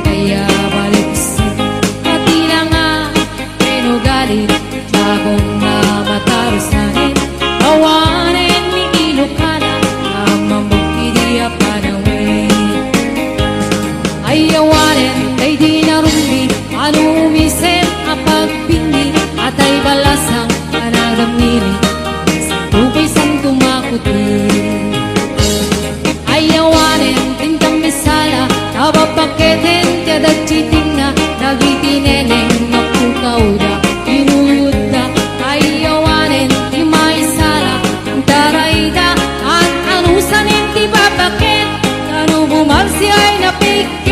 kaya balik sa pati na nga pinugalit Jagong na matarusanin awanin mi ilokana amambok idiya panawin ayawanin kay di narumbi ano umisip apagpindi atay balasang anadamniri tubay sang tumakuti ayawanin tintang misala tabapaketin tiyadag chiting na nagitineneng mapukauda inuyuda ayawanin di maisala tarayda at anusanin ti babakit kano bumarsi ay napikit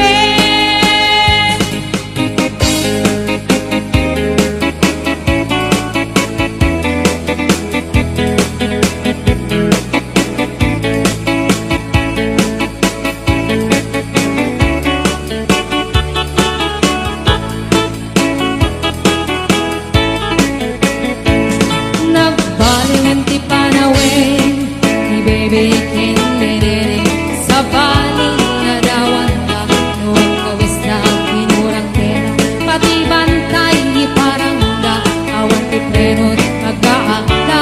bikin dere sa baling na dawan ka noong kawis na pinurang tela pati bantay ni parang da awan ti prenot magkaakda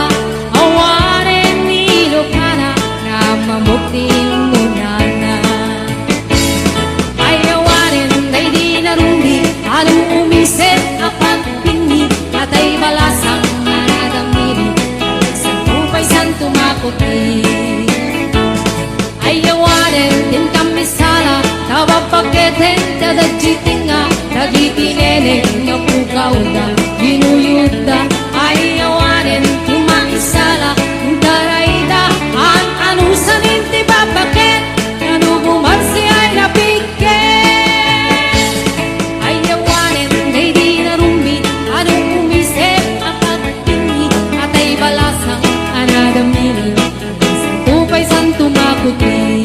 awarin ni Ilocana na mamukti munana ay awarin ay di narumbi anong umisit apat pingni atay balasang manadamiri sa tupay san tumakuti ayawanin din kami sala tawapaketin tadajitinga nagitineneng napukauda ginuyuda ayawanin din maisala darayda ang anusanin ti babaket kanubumarsi ay napikit ayawanin ay di narumbi anong umisip at tingin atay balasang anadamiri tupay san tumakuti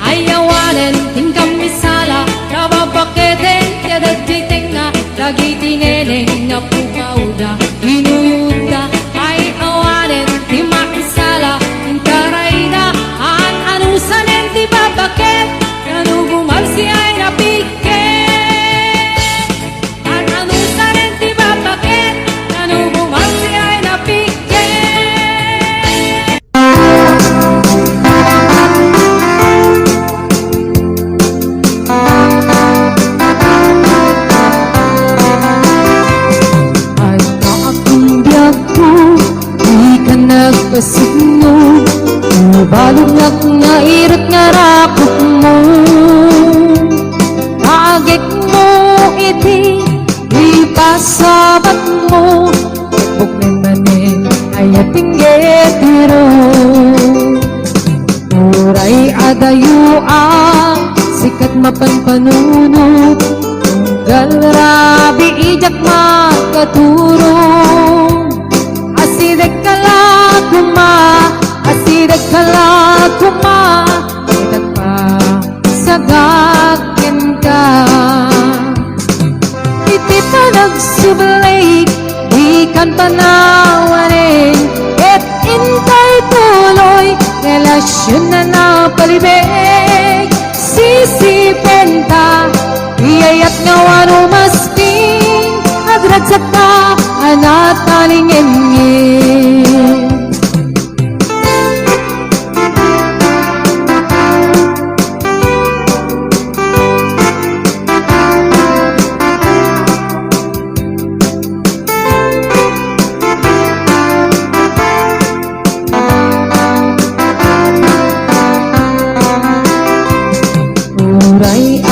ayawanin tingkam misala kababaketin tiyadag jiting na nagitineneng na pukauda inuyuda ay awanin di makisala tarayda at anusanin ti babaket kanubumarsi ay napikit at anusanin ti babaket kanubumarsi ay napikit nagpasigno balugnak nga irot nga rakot mo agik mo iti ipasabat mo bukmen manin ayating getiro uray adayo sikat mapanpanunot galrabi ijak makaturong asidek kalakuma itak pa sagakin ka iti pa nagsubalik di kan panawarin et intay tuloy relasyon na napalibig sisipenta iyayat nga wano masping agragsak ka anat talingin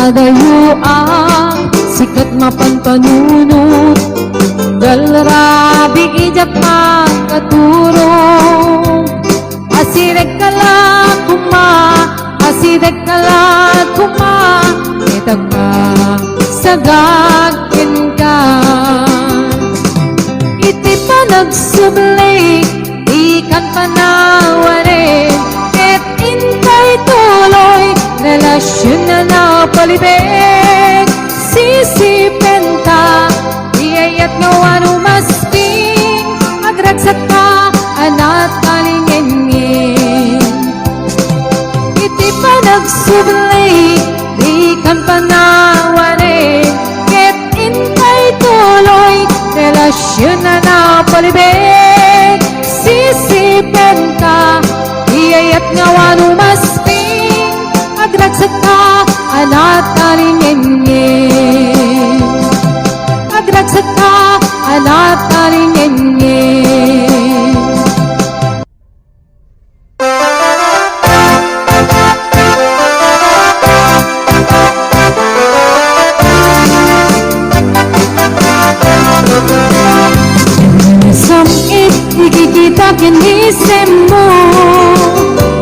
adayo sikat mapanpanunot galrabi ijak makaturong asidek kalakuma itag pa sagakin ka iti pa nagsublik ikan panawarin et intay tuloy relasyon na napalibig sisipenta iyayat nga wano masping agragsak ka anat talingin iti pa nagsubli di kan talingengen. Samit ikikita kinisem mo,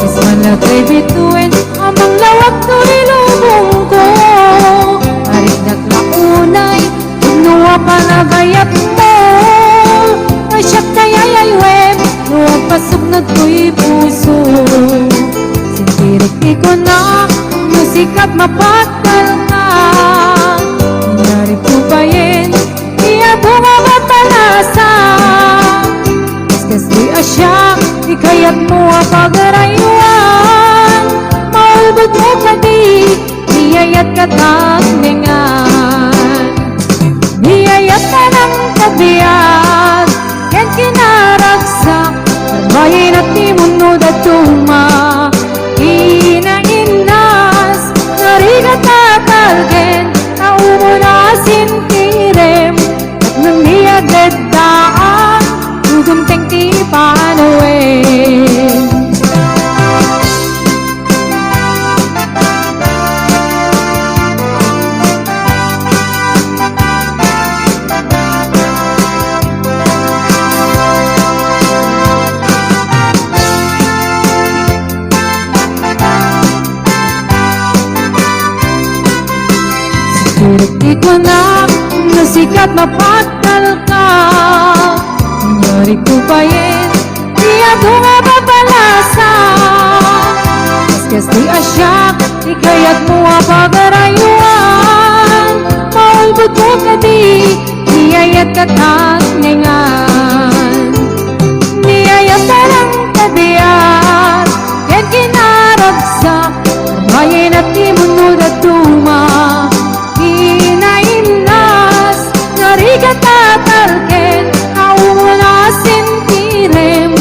is malagay bituin amang lawak to'y lubong ko. Arik naglaunay, nuwa palabayat mo, masyak tayay web, nuwa pasok na to'y puso. Sintirik ko na, musikat mapatal ka, nangyari po ba yin, iya bunga matalasa. Kasdi asya, ikayat mo ang pagarayuan, maulbog mo kadi, niyayat katagningan. Niyayat ka ng kabiyak, yan kinaragsak, arbayin at timunod at tuma. Inainas, narigat tatalgen, naumunasin tirem, at nang niyagad daan, gumteng ti panuin. Sikuriti ko na nasikat mapatal ka, nangyari ko ba yin, iya bunga babalasa. Kaskas di asyak, ikayat mo ang pagarayuan, maulbog mo kadi, niyayat katagningan. Niyayat ka ng kadiyat, yan kinaragsak, arbayin at timunod at tuma. Inainas, narigat tatalken, naumunasin tirem,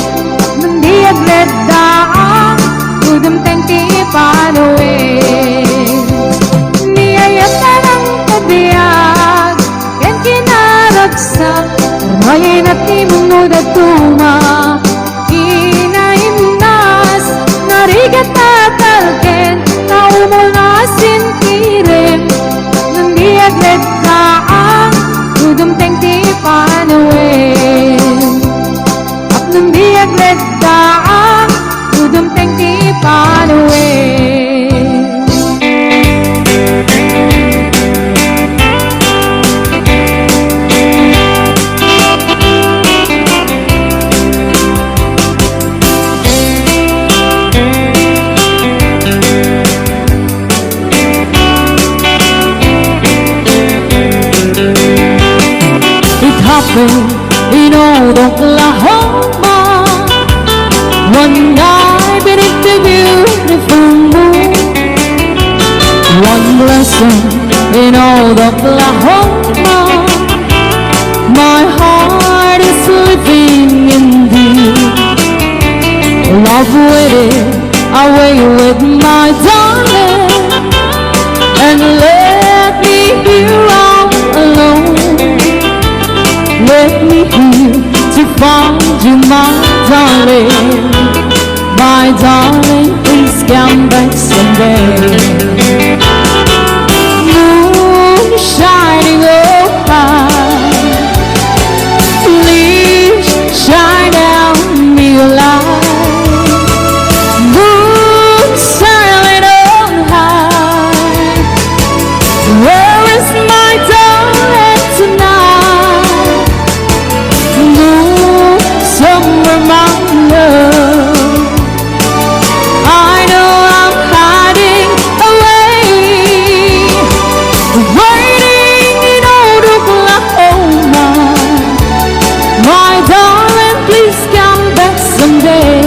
nandiyaglet daang, gudumteng ti panuin. Niyayat ka ng kabiyag, yan kinaragsak, arbayin at timunod at tuma. Inainas, narigat tatalken, naumunasin tirem, nandiyaglet daang, gudumteng ti panuin. At nandiyaglet daang, gudumteng ti panuin. In old Oklahoma, one night beneath the beautiful moon. One blessing in old Oklahoma, my heart is living in thee. Love waited away with my darling, and let me here all alone. Let me here to find you, my darling. My darling, please come back someday. Moon shining oh high, please shine down me a light. Moon sailing on high, where is my darling tonight? Moon, somewhere my love, I know I'm hiding away, waiting in old Oklahoma. My darling, please come back someday.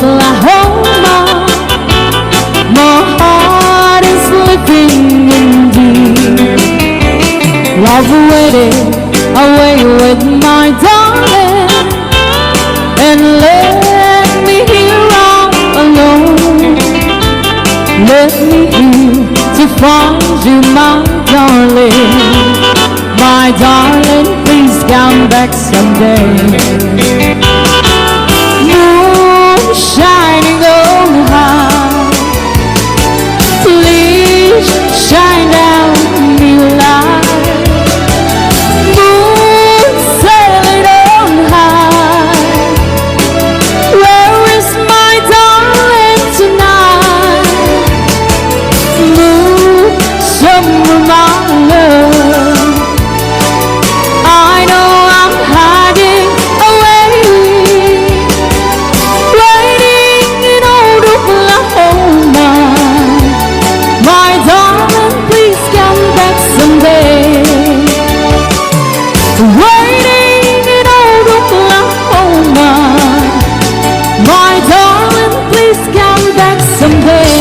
Oklahoma. My heart is living in deep love, waiting away with my darling, and let me here all alone. Let me here to find you, my darling. My darling, please come back someday. Moon shining on high, please shine down me light. Moon sailing on high, where is my darling tonight? Moon, show me my love. I know I'm hiding away, waiting in old Oklahoma. My darling, please come back someday. Waiting in old Oklahoma. My darling, please come back someday.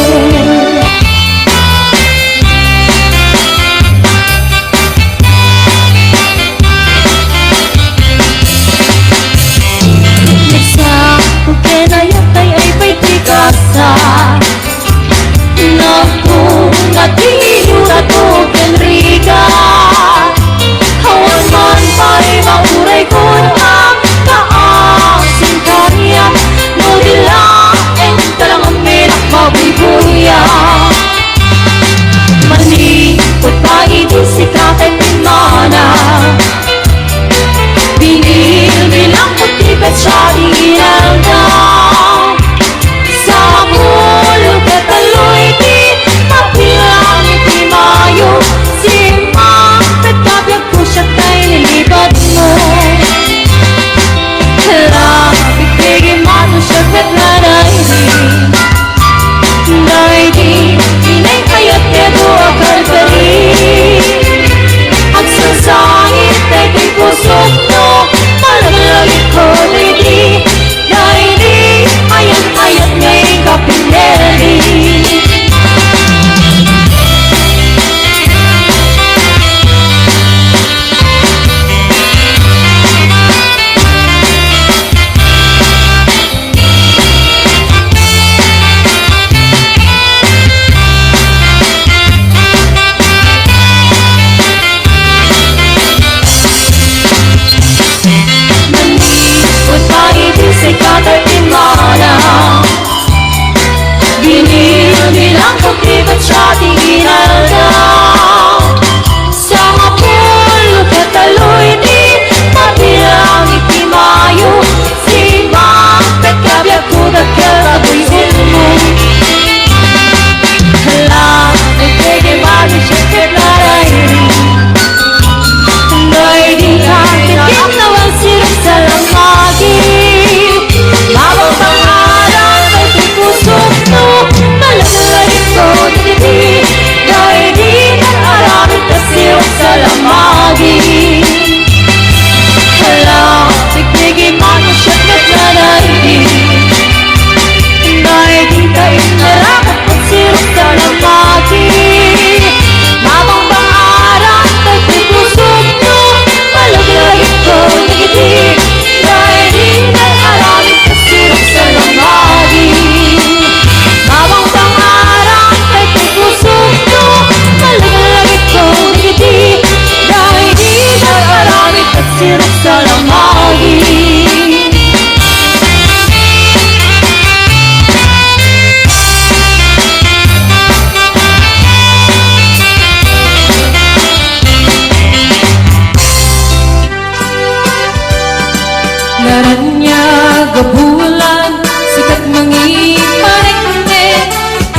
Naranyag bulan, sikat mangiparekne,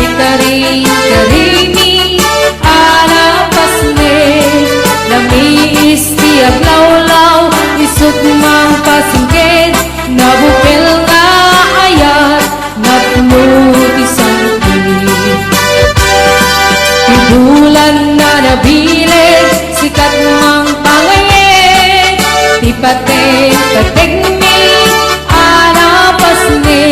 ikaring-karimi, arapasne, namiis tiag lawlaw, isut mang pasingked, nabupil nga ayat, napulot isang tinig. Bulan na nabilig, sikat mang pangayeg, tipate-patek ni, arapasne,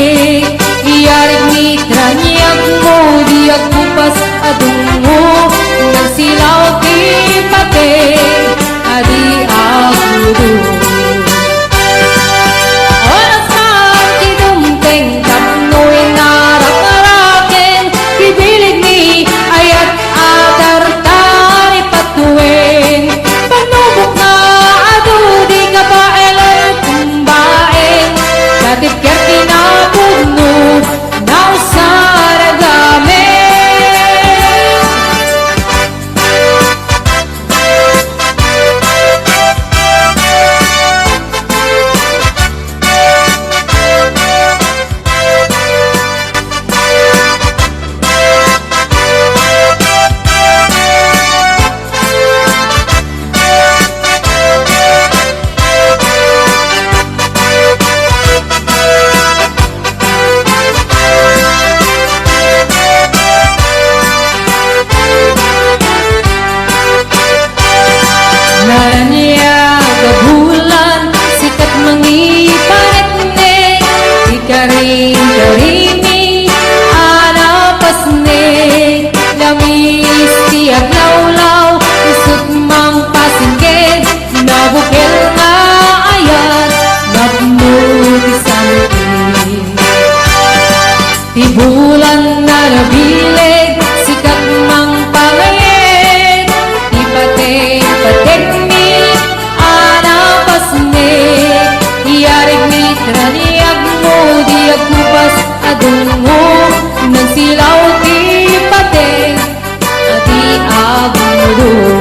Raniag mo di agkupas adungo nagsilaw di pate adi agudo.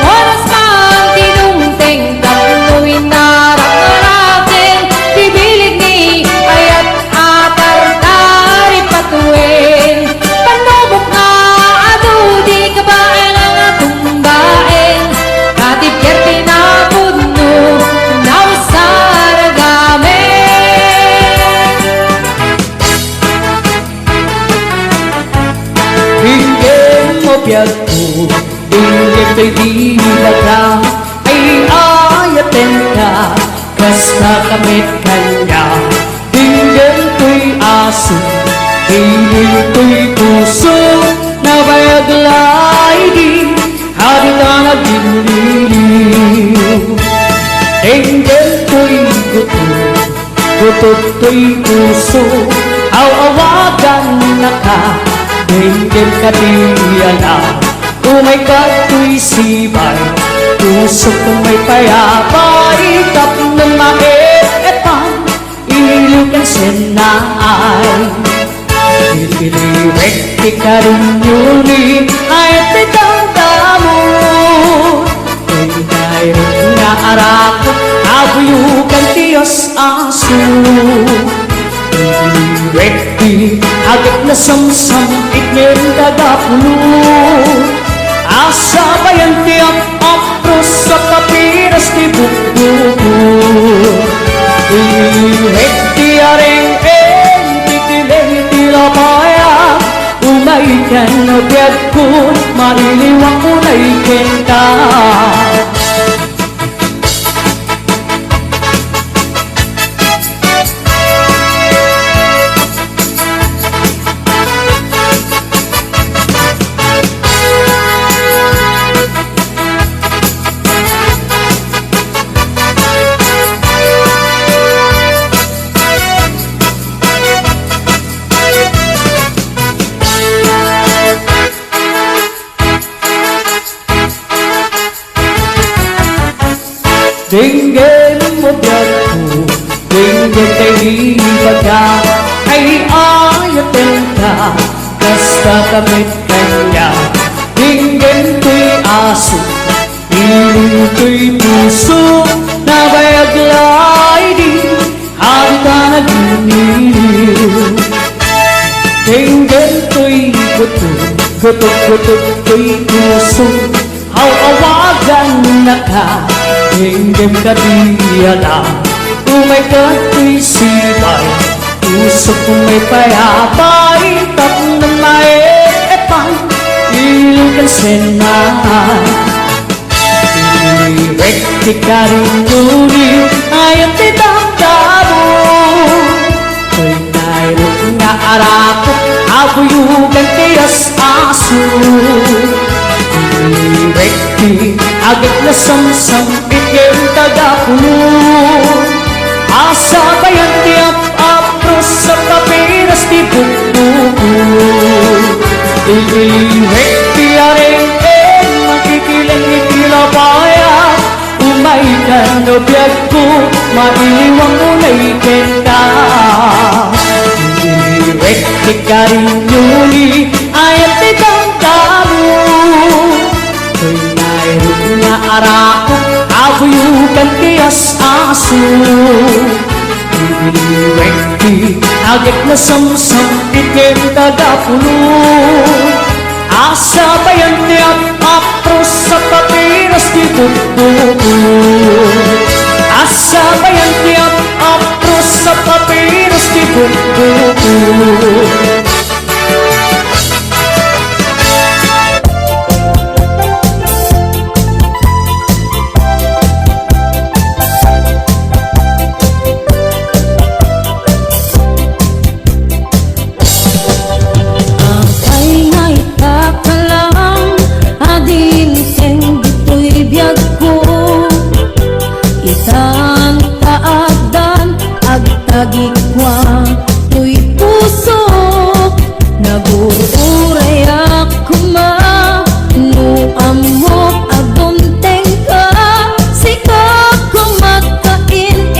Oras man tinungteng tatluin narap-narapin tibilig ni ayat atar-tari patuin panubok nga ado di kabaen ang atong baen katib kerti na puno Biagku ingin di daga ay ayatin ka kasta kamit kanya ingin ko'y aso ingin ko'y puso na bayaglay di hari ka nagdiniliw ingin ko'y gutot ko'y puso awawagan na ka ingin ka diyala umay kato'y sibay puso kong may payapa ikap ng maiepan iliw kang senay iliwek di ka rin yuri ay titanda mo ingay nga arako abuyukan Diyos aso Rekti agad na samsam iklim dagapulo asa bayan tiap apros sa papiras di buku Rekti areng titileng tilapaya umaikan na biyag ko mailiwang unay kenta Dinggin mo biyagku, dinggin kay libat ka ay ayatin ka, kasta kamit kanya dinggin ko'y aso, iliw ko'y puso na bayaglay di hari ka nagdiniliw dinggin ko'y gutot ko'y puso awawagan na ka Hinggim ka diyala umay kato'y sibay puso kong may payapa ikap ng maiepan iliw kang senay iliwek di ka rin yuri ayaw titanda mo ko'y nairot nga arako abuyugan Diyos aso Rekti agad na samsam ikim tagapulo asa bayan tiap apros sa papiras di buku Rekti areng makikilang ikilapaya umaikan no biyag ko mailiwang unay kenta Rekti ka rin yuli ayat itang talo nga arako abuyukan Diyos aso Rekti agad na samsam ikim tagapulo asa bayan tiap apros sa papiras di buku asa bayan tiap apros sa papiras di buku Agikwa tuy puso nabuuray ako manuamok abunteng ka sikap kumakain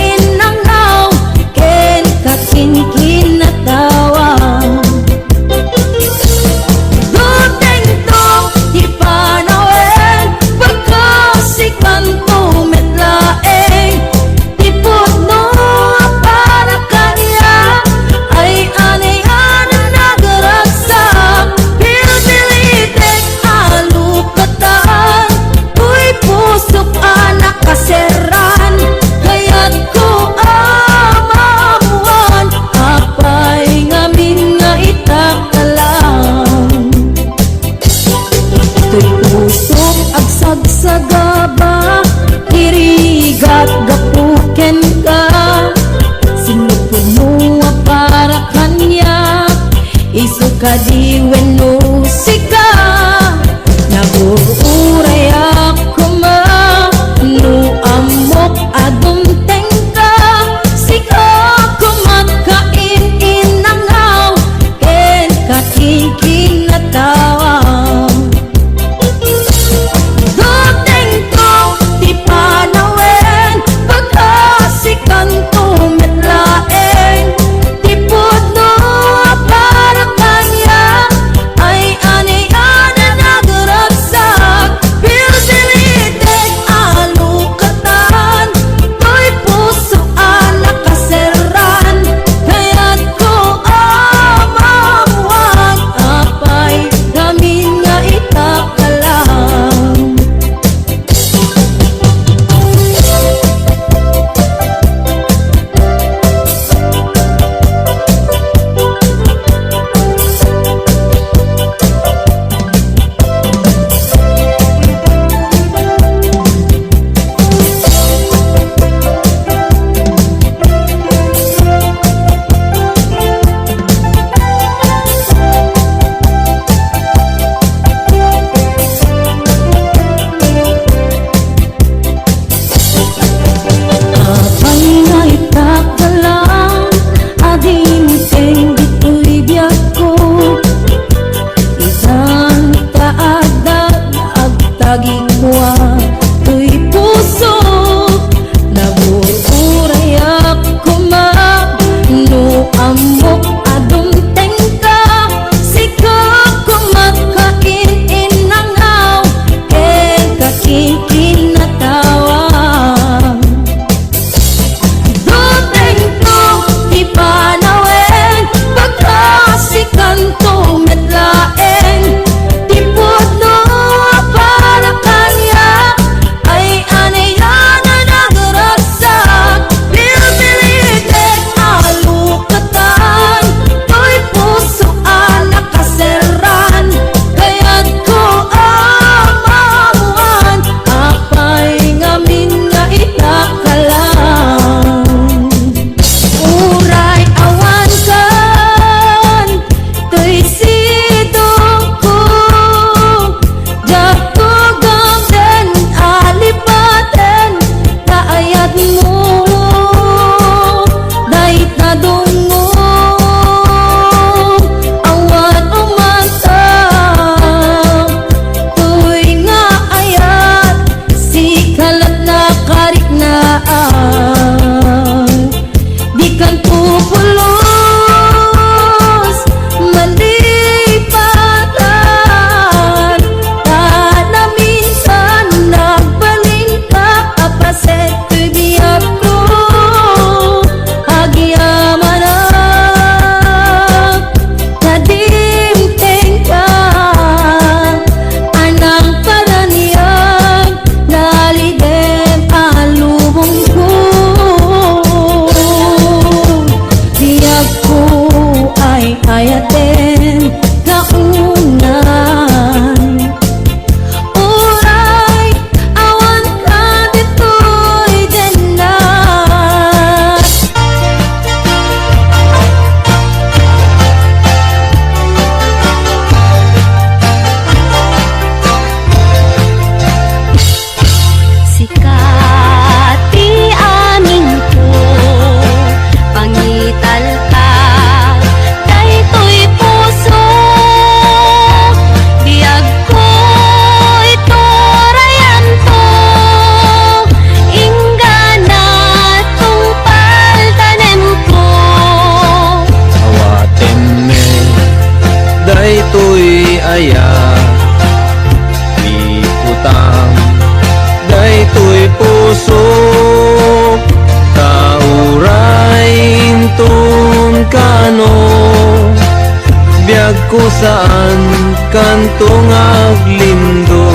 Biag ko saan kantong aglindo.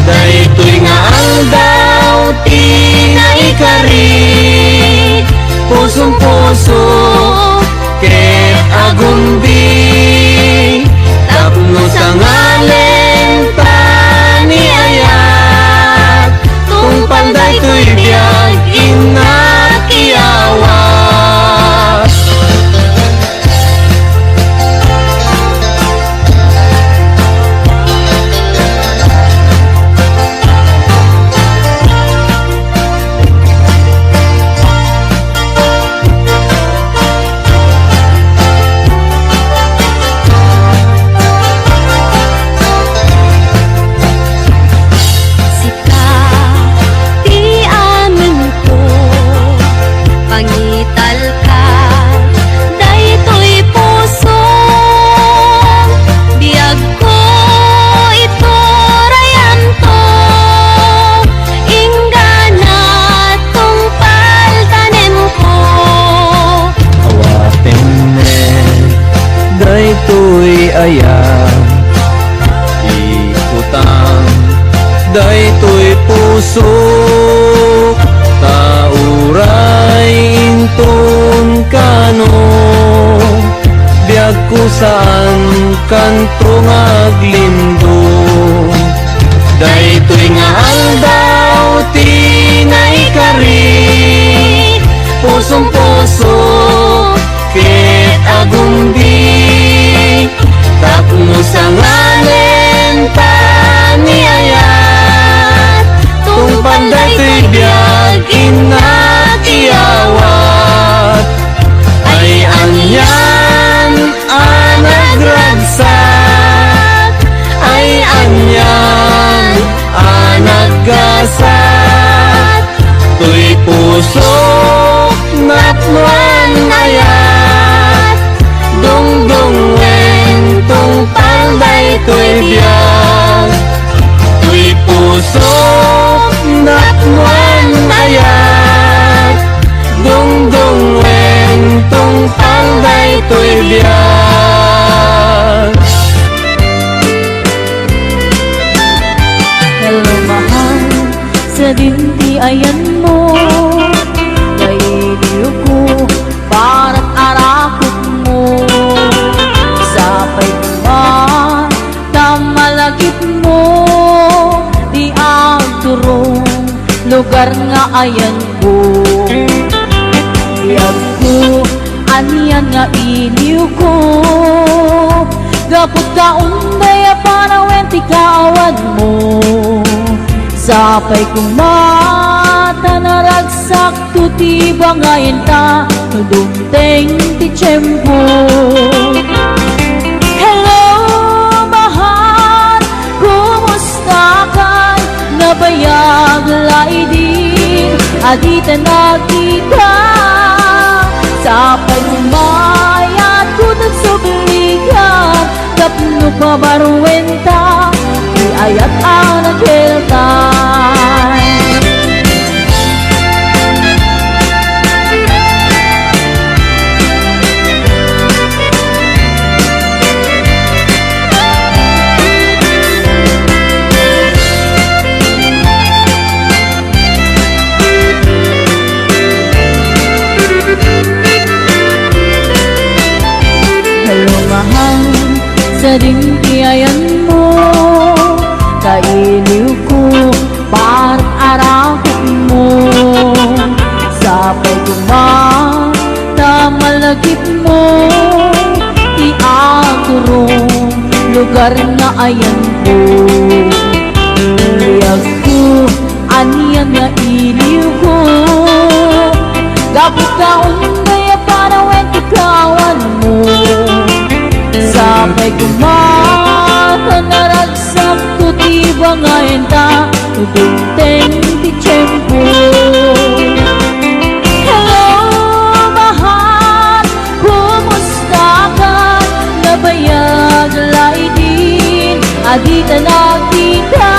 Daytoy nga aldaw tinaikari, pusong puso ket agumbi. Tapno sa ngalen taniayak, tungpal daytoy biag inakiawas. Daytoy ayam ikutang, daytoy puso tauray inton kano. Biag ko saan kantong aglindo. Daytoy nga aldaw tinaikari, pusong puso ket agumbi. Tapno sa ngalen taniayat, tungpal daytoy biag inakiawat. Ay anyan anagragsak, ay anyan anaggasat. Tuy puso napnuan ayat, dungdung tungpal daytoy biag. Tuy puso napnuan ayat, dungdung tungpal daytoy biag. Hello mahal, sa dintiayan mo, kailiw ko para't arakot mo. Sapay man tamalagip mo, di ang turong lugar nga ayan ko. Biag ko aniyan nga iliw ko, gapot ka unday panawen ti kawan mo. Sapay kong mata naragsak tuti bangayin ta, dumteng ti tiyempo. Hello mahal, kumusta ka? Nabayag laidin, adita nakita. Sapay kong mayat kutag subligan, tapno pa barwenta, ayat ang nagkiltay. Hello mahal, sa dintiayan mo, kailiw ko para't arakot mo. Sapay ko tamalagip mo, di aturong lugar na ayan ko. Biag ko aniyan nga iliw ko, gapot ka unday panawen ti kawan mo. Sapay ko mata naragsak tuti bangayin ta, dumteng ti tiyempo. Hello mahal, kumusta ka? Nabayag laidin, adita nakita.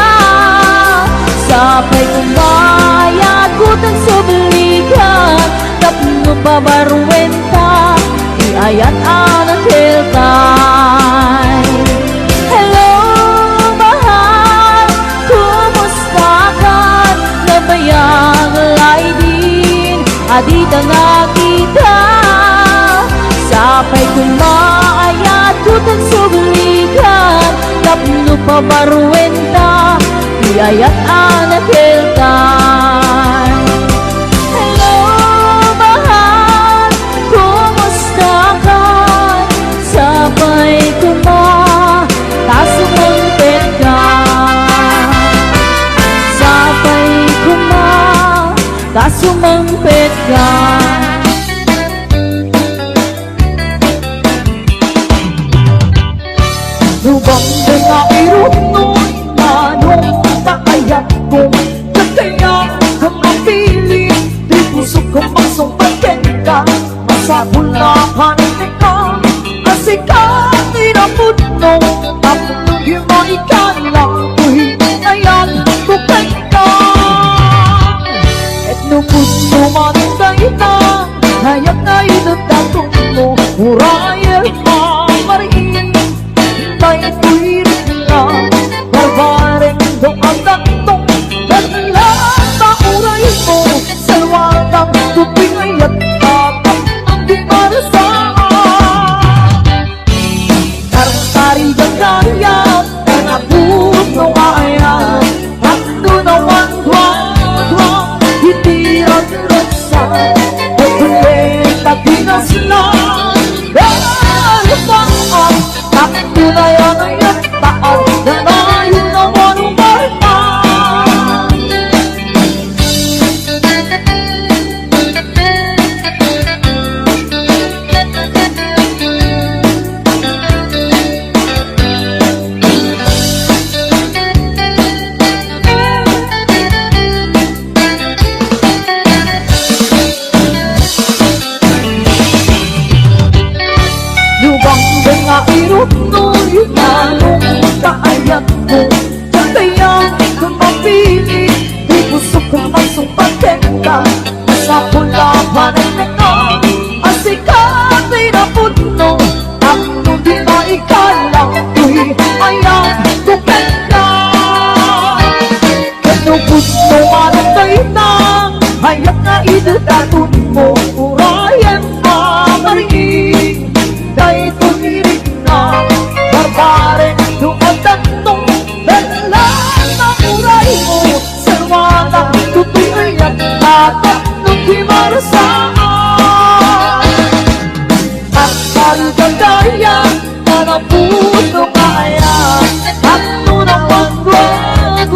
Sapay kong bayad kutang subligan, tapno pa barwenta, iayat ang nakilta. adita nakita Sapay kumaayat tutag sublikan Tapno pa maruwenta Iyayat anak hiltan Hello mahal, kumusta ka? Sapay tasumumpit ka Sapay tasumumpit ka Lubang na irunod Manong takayat kong Kagaya kang mapili Di puso kang magsumbatin ka Masabula panin ka Kasi ka tinapudno Tapos yung maikala Kuhin na yan Tukay ka Et no puso manintay na Hayat na inutatong mo Murayel mamariin Tay tuwirit na Barbareng doon datong Dalang mauray mo Salwatang tupingay at tatang Di marasaan Tarang-tari gagaya Puno kaya Takdo na wang-wang Hitiran-rasa Pagkulita pinaslan Dahil pang Takdo na yan ay at taon Na nayo naman umarpan Lubang nga irunoy Manong kaayat mo Kaya kung mapili Di puso kang magsumpatin ka Sa pula panin ka Asikat ay napudno Ang di maikala Uy, ayan, tupen ka Kano puso manatay na Hayat na idadatun mo Urayan mamariin Dahil tumirik na Barbare doon tatong Dalang mamuray mo Sarwada tutuloy at tatak Nung di marasaan At karugagaya Na puso kaya At nunang wag-wag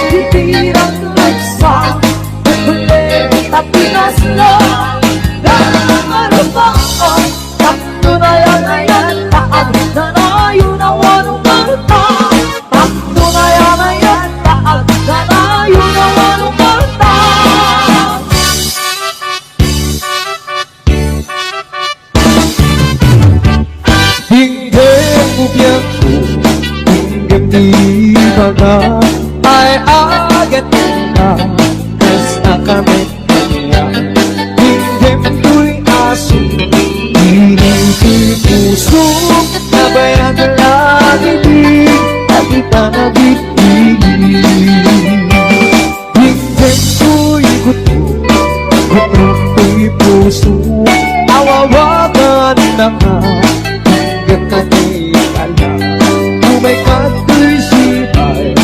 Hitirang nagsa Kulit at pinaslan Dalang arapaan Takdo na yan ay at taag Na nayo na wanong marta Takdo na yan ay at taag Na nayo na wanong marta Hindi mo biyago Hinggang di baga Ay agad na Basta kami kaya Hindi mo'y aso Hindi ko'y puso Nabayan na lagi di At iba na bibili Hindi ko'y gusto Gusto ko'y puso Awawagan na nga Hanggang na di alam Kung may kato'y sibay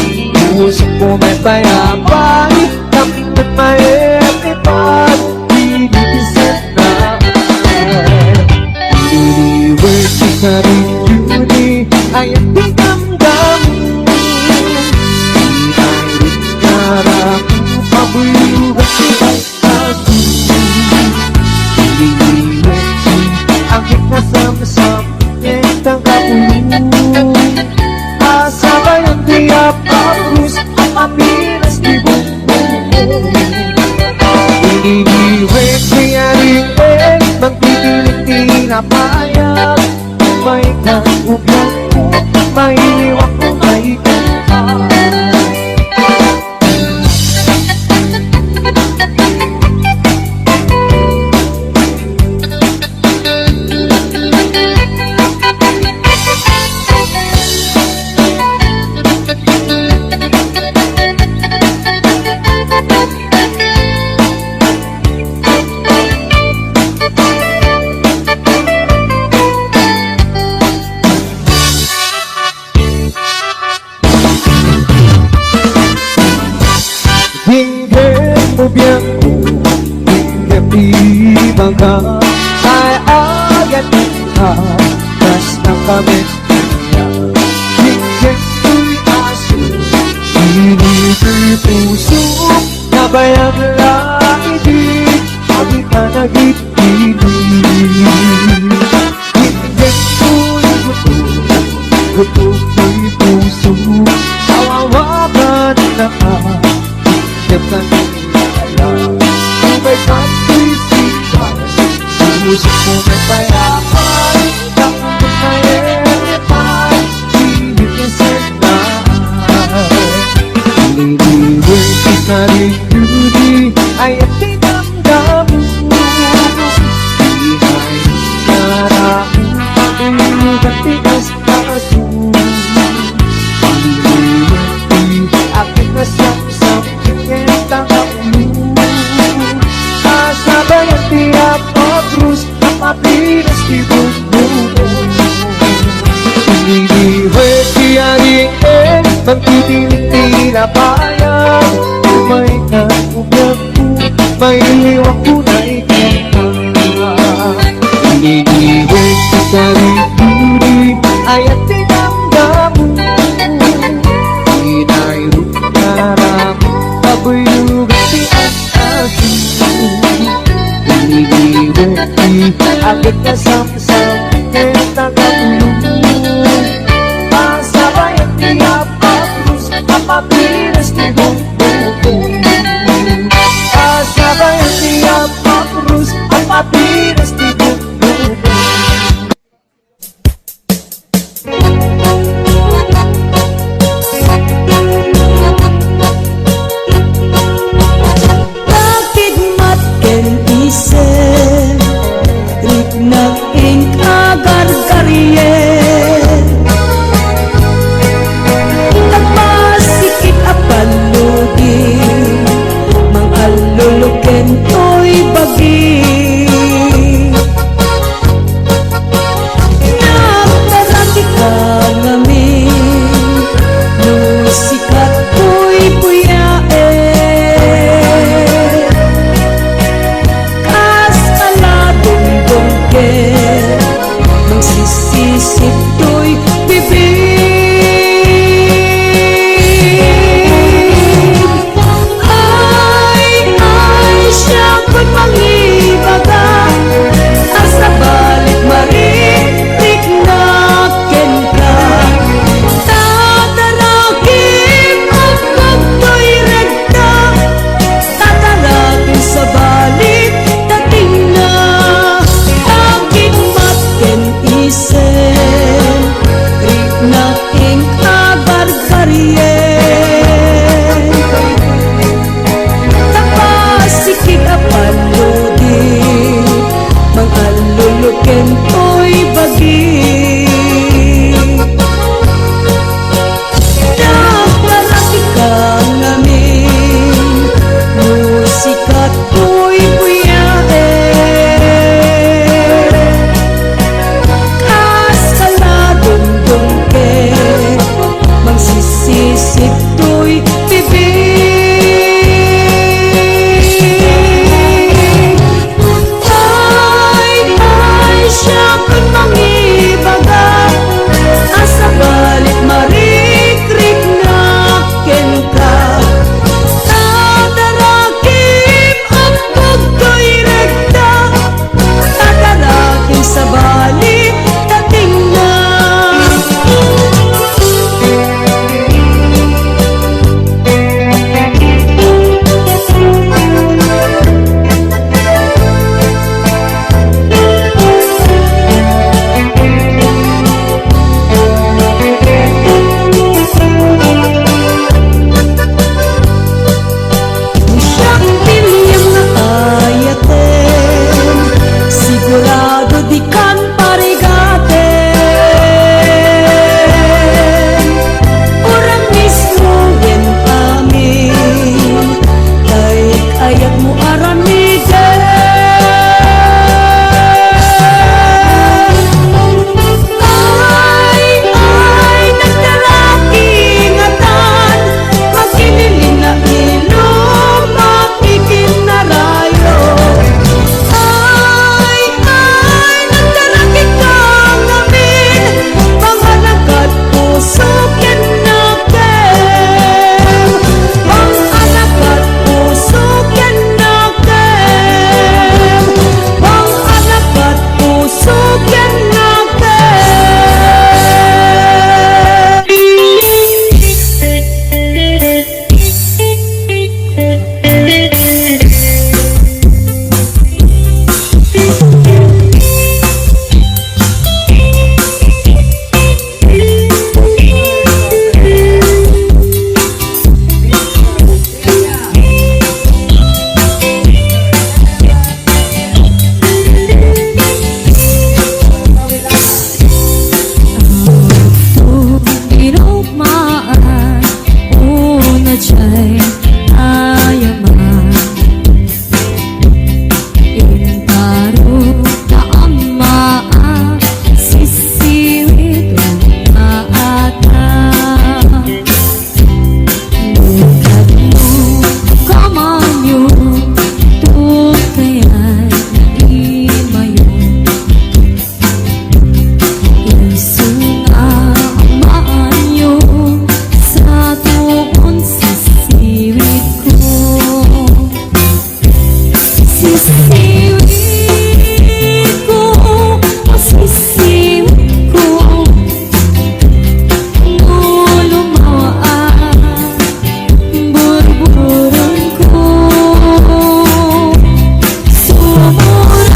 Puso ko may bayabay Kapit may etipan Pinipisit na Iliwag sa rin yuni Ay ang tinamdam Mayroon karang Pabuyugan siya'y ako Iliwag ang ikasam-sam Niyentang kapulong Asabay ang tiyak Pagkus ang mapinas di bumbong Iliwag siya rin Magpipilit tinapayag May kaugyan ko May iwak ko may kapay baga ay agad ka basta kami niya. Hinggan ko'y aso, pinipil puso, nabayang laibig, pagi ka nag-ibig. Hinggan ko'y gusto ko'y puso, kawawa ka na ka, hinggan ka nila. May pag-isipan, puso ko may payapan, takot na eripan, tinipisan na. Liliwin sa rin yuni, ay ang tinamdam mo. Ihay narang pag-iugat tigas kaso. Liliwin aking nasamsam, kanyang ulo. Sabay ang tiyak o krus, napapinas di bundo. Hinihiway siya rin magtitiling tinabayan. May nakubyag ko, may liwak ko na ikaw. Hinihiway siya rin turi, ay at tinamdam mo. Hinayro narang pabuyugan si asin. Hinihiway agad na samsam, ngayon nakatulong. Pasabay ang tiyap at krus, napapinas ni bumbong. Pasabay ang tiyap at krus, napapinas ni bumbong. Bakit matken isen, rik nag-ing agar-garyen. Nagmasikip apaludi, mga luluken to'y bagi. Nagdarati ka ngamin, nusikat ko'y buyain. Kas kaladong bongke, magsisisip to'y bibig. Ay, siya ko'y mangibaga, asa balik maritik na kenka. Tatarakin ang pagto'y regta, tatarakin sa balik dating na. Bakit matken isen, rik na ing agar-garyen. Tapasikig apaludi, mga luluken to'y bagi. Nagdarati ka ngamin, musikat ko'y buyain. Kas kaladong dongke, magsisisip to'y bibig. Ay, siya ko'y mangibaga, asa balik marikrik na kenka. Tatarakim ang pagto'y regta, tatarakim sa balik dating na. Siyang bilyang na ayaten, sigurado di kan parigaten. Orang mismo yan amin, kahit ayat mo aramiden. Ay, nagdaraki ingatan, magkiniling na ilong, makikin na rayo. Sisiwin ko, sisiwin ko, nulumaan burburan ko. Sumuran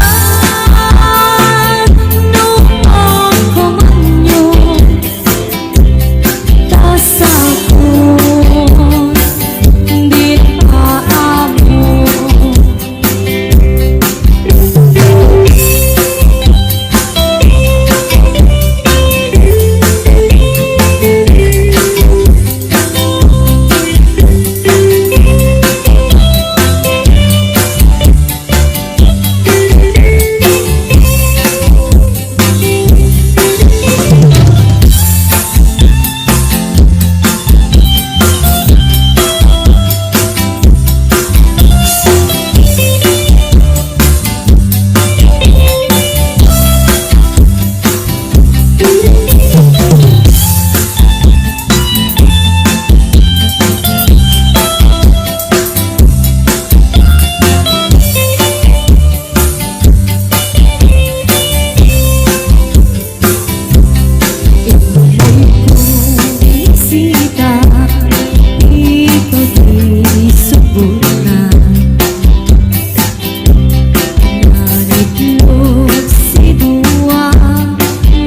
nung pagkamanyo, tas ako'y di paamo. Sita, ito di subok na. Naritlog si Dua,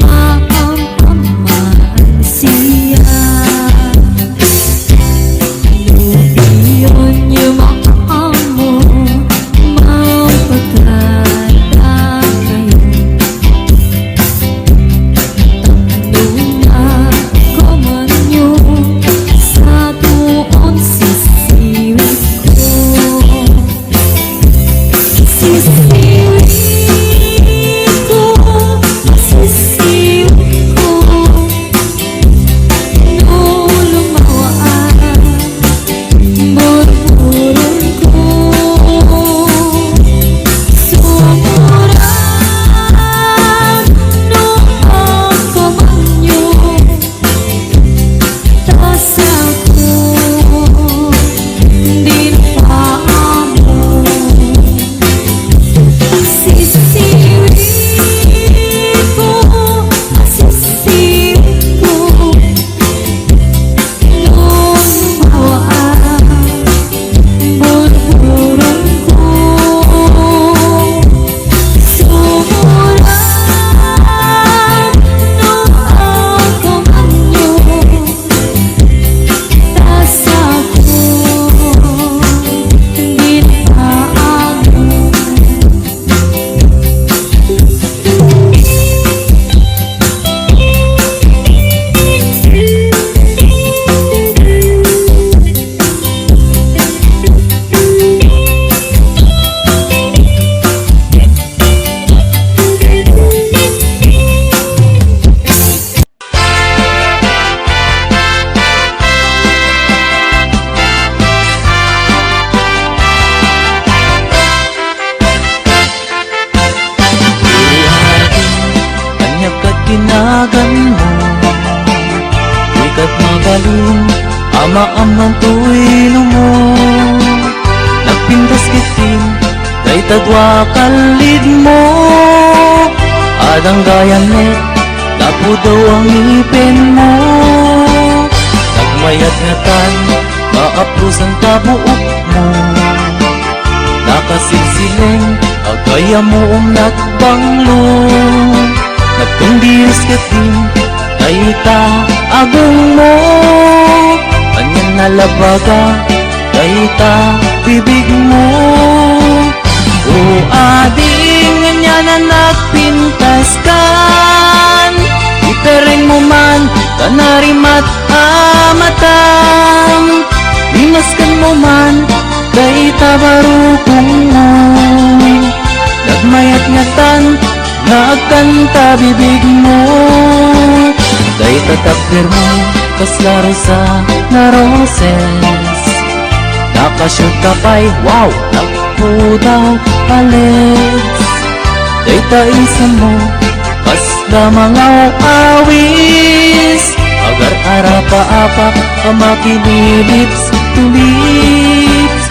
maampaman siya. Lubiyon niyo maamo, maupagkata kayo. Tanong ko man nyo, sa tuon sisiwin ko. Sisiwin ko, sisiwin ko, nulumawaan burburan ko. Sumuran nung pagkamanyo, tas ako'y di paamo. Sisiwin ko, sisiwin ko, nulumawaan burburan ko. Sumuran nung pagkamanyo, tas ako'y di paamo. Kanya kat tinagan mo, ikat magaling, ama-amang tuwilo mo. Nagpintas kitin, kay tadwa kalid mo. Adang gayanet, tapo daw ang ngipin mo. Nagmayat nga tan, maapros ang tabuok mo. Nakasilsileng, agaya mo nagbanglo. Nagtumbiris katin, kay ta agong mo. Kanyan nalabaga, kay ta bibig mo. O ading nga na nagpintas kan, itereng mo man, kanarimat amatam. Minaskan mo man, kay ta barukong mo. Nagmayat nga tan, nagkanta bibig mo. Kay tatakdir mo, kaslaro sa na roses. Nakashoot ka pa'y, wow, nagpudaw palets. Kay taisan mo, kasla mga awis. Agar arapa-apa, kamakini lips to lips.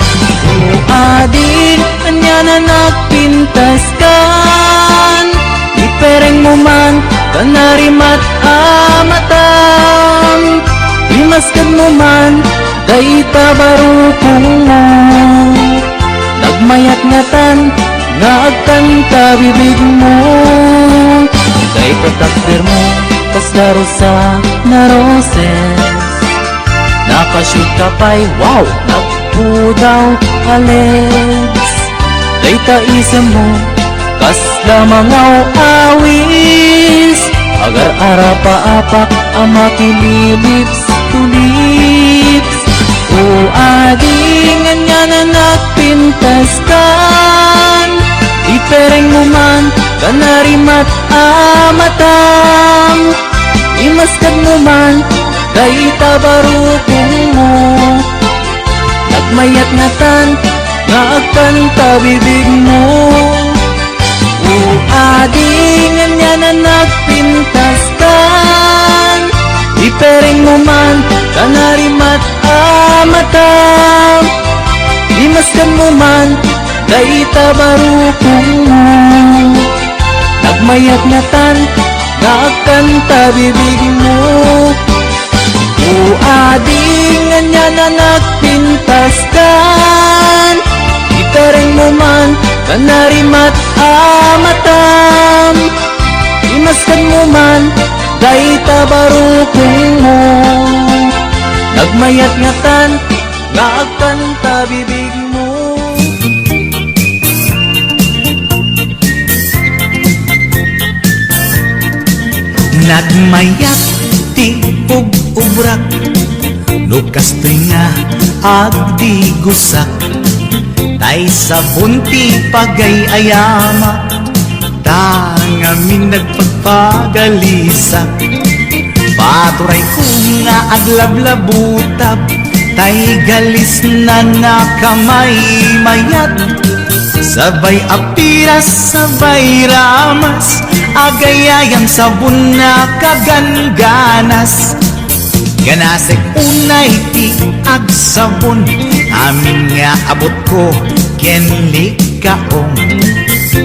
O adin, kanya na nagpintas kan. Ipereng mo man, kanarimat amatan. Imaskan mo man, dayta barukong mo. Nagmayat ngatan, nga agkanta bibig mo. Kay katakder mo, tas laro sa naroses. Nakashoot ka pa'y wow, nagpudaw Alex. Dayta isem mo, kas lamangaw awis. Agar arapa-apak ang makililips to lips. O adingan niya na nagpintas kan. Ipereng mo man, kanarimat amatam. Imaskad mo man, dayta barukong mo. Nagmayat ngatan, nga agkanta bibig mo. O adingan niya na nagpintas kan. Ipereng mo man, kanarimat amatam. Imaskan mo man, dayta barukong mo. Nagmayat ngatan, nga agkanta bibig mo. O adingan niya na nagpintas kan. Ipereng mo man, kanarimat amatam. Imaskan mo man, dayta barukong mo. Nagmayat ngatan, nga agkanta bibig mo. Nagmayat ti ug-ubrak, lukas nga agdi gusak. Tay sabon ti pagay-ayama, tangamin nagpagpagalisak. Paturay ko nga aglablabutab, tay galis na nakamay mayat. Sabay apiras, sabay ramas, agayayang sabon na kaganganas. Ganasek unay ti agsabon, amin nga abot ko kenli kaong.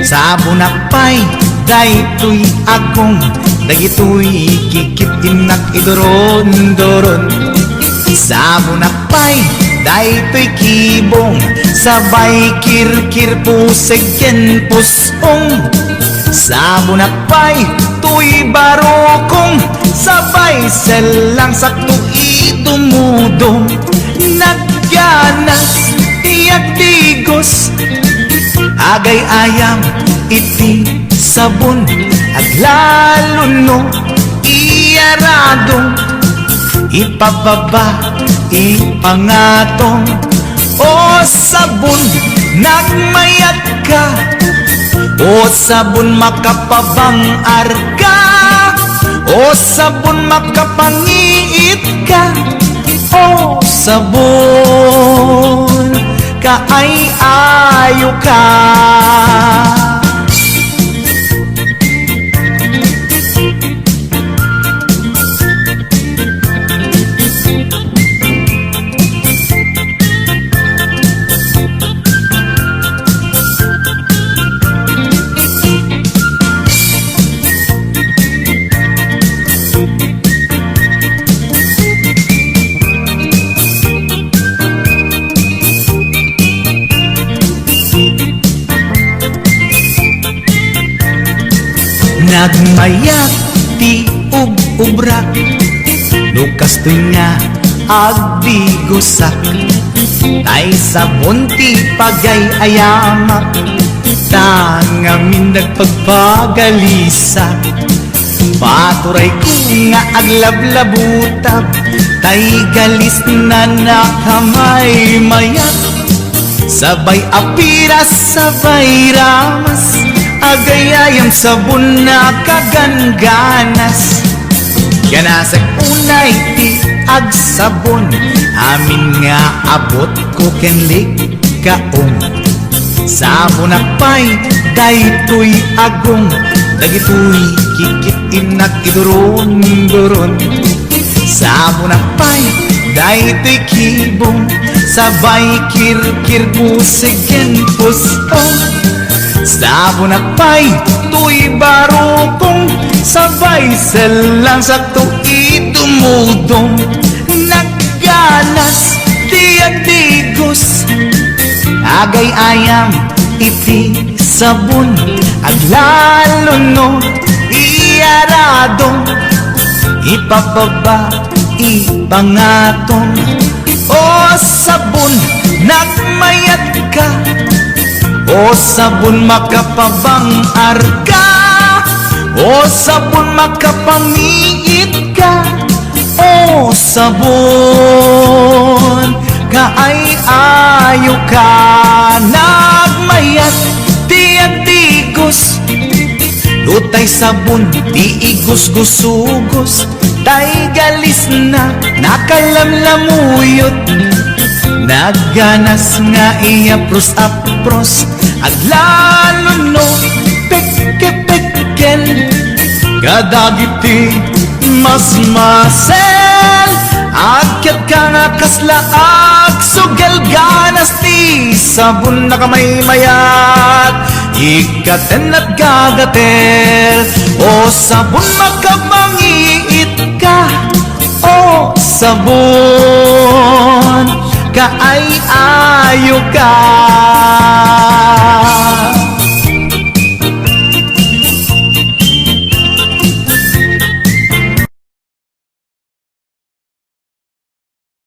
Sabon akpay, daytoy agong, dagitoy kikit inak idoron-doron. Sabon akpay, daytoy kibong, sabay kirkir puseg ken pusong. Sabon akpay, tuy barokong, sabay selang sakto idumudong. Nagyanas, tiyak tigos, agay ayam iti sabon. Aglalo no, iyaradong, ipababa, ipangatong. O sabon, nagmayat ka, o sabon makapabang arka, o sabon makapangiit ka, o sabon kaay-ayo ka. Nagmayat ti ug-ubrak, lukas nga agdi gusak. Tay sabon ti pagay-ayamak, tangamin nagpagpagalisak. Paturay ko nga aglablabutab, tay galis na nakamay mayat. Sabay apiras, sabay ramas, agayayang sabon na kaganganas. Ganasag unay ti agsabon, amin nga abot ko kenlik kaong. Sabon akpay, daytoy agong, dagitoy kikit inak idoron-doron. Sabon akpay, daytoy kibong, sabay kirkir pusigin pusto. Sabon at pay, tuy barukong, sabay selang sakto itumudong. Nagganas, diadigos, agay ayam, iti sabon, aglalo no, iarado, ipababa, ipangatong. O sabon, nagmayat ka, o sabon makapabang arka, o sabon makapangiit ka, o sabon kaay ayo ka. Nagmayat di adigos, lutay sabon di igos-gusugos, tay galis na nakalamlamuyot. Nagganas nga iapros-apros, aglalo no peke-pekel, kadagiti mas-masel. Akyat ka nga kaslaag, sugal ganas ti sabon na kamay mayat, ikaten at gagatel. O sabon makabangiit ka, o sabon kaay ayo ka.